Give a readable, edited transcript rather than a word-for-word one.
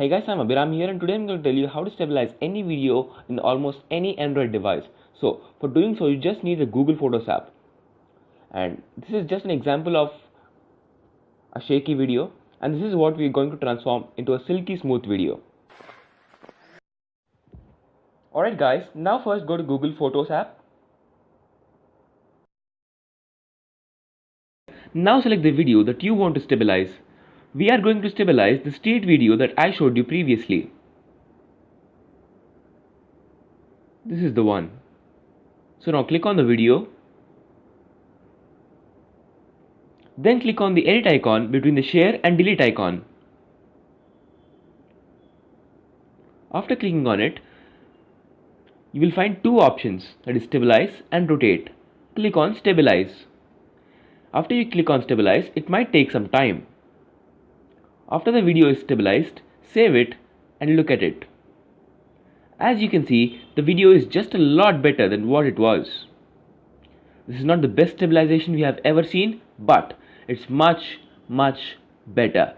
Hey guys, I'm Abhiram here and today I'm going to tell you how to stabilize any video in almost any Android device. So for doing so you just need the Google Photos app, and this is just an example of a shaky video, and this is what we're going to transform into a silky smooth video. Alright guys, now first go to Google Photos app. Now select the video that you want to stabilize. We are going to stabilize the street video that I showed you previously. This is the one. So now click on the video. Then click on the edit icon between the share and delete icon. After clicking on it, you will find two options, that is stabilize and rotate. Click on stabilize. After you click on stabilize, it might take some time. After the video is stabilized, save it and look at it. As you can see, the video is just a lot better than what it was. This is not the best stabilization we have ever seen, but it's much better.